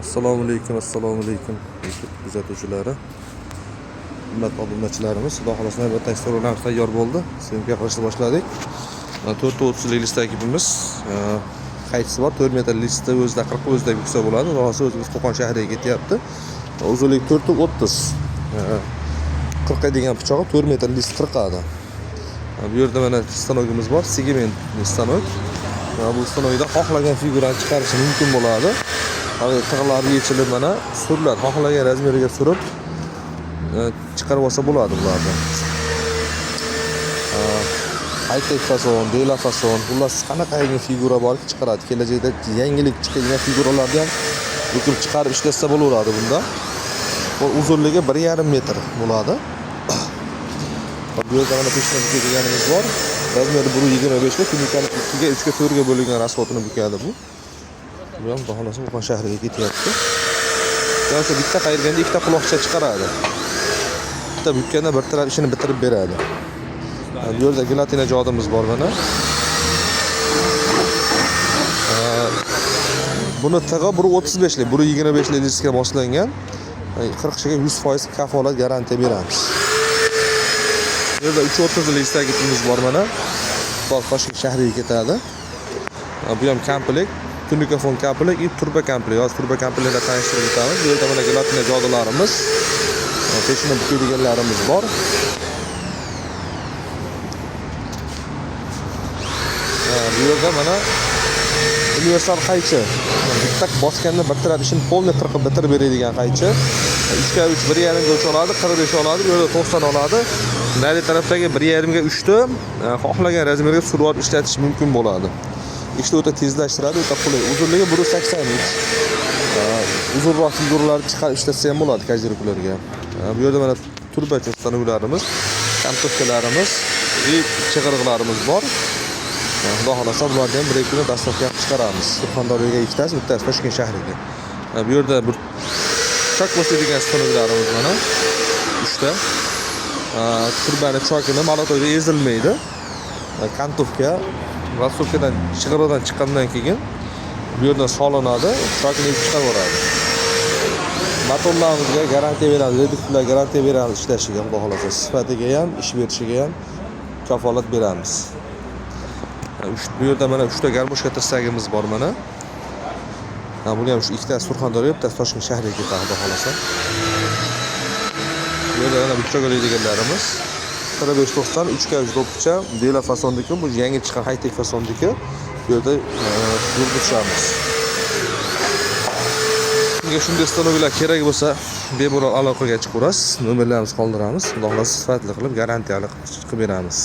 Assalomu alaykum YouTube kuzatuvchilari. Hurmatli obunachilarimiz, Xudo xolasa navbatdagi dasturlar tayyor bo'ldi. Sizga gapirishni boshladik. 430 list ekibimiz qaytisi bor. 4 metr listi o'zida 40 o'zida yuksa bo'ladi. Xudo xolasa o'zimiz Qo'qon shahriga ketyapti. Uzunlik 430. 40 degan pichog'i 4 metr list 40 da. Bu yerda mana stanogimiz bor, segment stanok. Bu stanokda xohlagan figurani chiqarish mumkin bo'ladi. Tig'lari yechilib mana suriladi. Xohlagan razmeriga surib chiqarib olsa bo'ladi bularni. High-tech fason, dela fason, xullas qanaqangi figura borki chiqaradi. Kelajakda yangilik chiqadigan figuralarni ham o'kib chiqarib ishlatsa bo'laveradi bunda. Bu uzunligi 1,5 metr bo'ladi. Bu yerda mana peshna deganimiz bor. Razmeri 1,25 ga, tunikani 2 ga, 3 ga, 4 ga bo'lingan rasxotini bukadi bu. Bu ham Xudo xolasa Qo'qon shahriga ketyapti. Yo'qsa bitta qayirganda ikkita quloqcha chiqaradi. Bitta bukkanda bir taraf ishini bitirib beradi. Bu yerda gelatina jodimiz bor mana. Buni tig'i 1,35 lik, 1,25 lik diskga moslangan. 40 kishiga 100% kafolat garantiya beramiz. Bu yerda 330 lik stagimiz bor mana. Toshkent shahriga ketadi. Bu ham komplekt. Tunikafon komplekt, turbo komplekt. Hozir turbo komplektda tanishtirib o'tamiz. Bu yerda mana gelatina jodularimiz, peshina bukadiganlarimiz bor. Bu yerda mana universal qaychi. Bitta bosganda bir taraf ishini polni qirqib bitirib beradigan qaychi. 3 ga 3, 1,5 ga 3 oladi, 45 oladi, bu yerda 90 oladi. Nari tarafdagi 1,5 ga 3 ni xohlagan razmerga surib olib ishlatish mumkin bo'ladi. İşte o'ta tezlashtiradi, o'ta qulay. Uzunligi 1,83. Uzunroq figuralarni chiqarib ishlatsa ham bo'ladi kajiruklarga. Bu yerda mana turbacha stanoklarimiz, kontovkalarimiz va chig'iriqlarimiz bor. Xudo xolasa bularni ham bir kunda dastavka chiqaramiz. Surxondaryoga ikkitasi, bittasi Toshkent shahriga. Bu yerda bir chok bosadigan stanoklarimiz mana 3 ta. Turbani chokini malotoyda ezilmaydi. Kontovka Rasovkadan chig'iriqdan chiqqandan keyin bu yerdan solinadi, chokini chiqaraveradi. Motorlarimizga garantiya beramiz, reduktorlar garantiya beramiz ishlashiga, Xudo xolasa sifatiga ham, ish berishiga ham kafolat beramiz. Bu yerda mana 3 ta garmoshka tirsagimiz bor mana. Buni ham shu ikkitasi Surxondaryo, bittasi Toshkent shahriga ketadi, Xudo xolasa. Bu yerda mana bichoqali deganlarimiz 4590 3 ga 3 do'pcha dela fasondiki, bu yangi chiqqan high-tech fasondiki. Bu yerda yo'lga tushamiz. Sizga shunday stanoklar kerak bo'lsa, bemalol aloqaga chiqaverasiz. Nomerlarimizni qoldiramiz. Xudo xolasa sifatli qilib garantiyali qilib beramiz.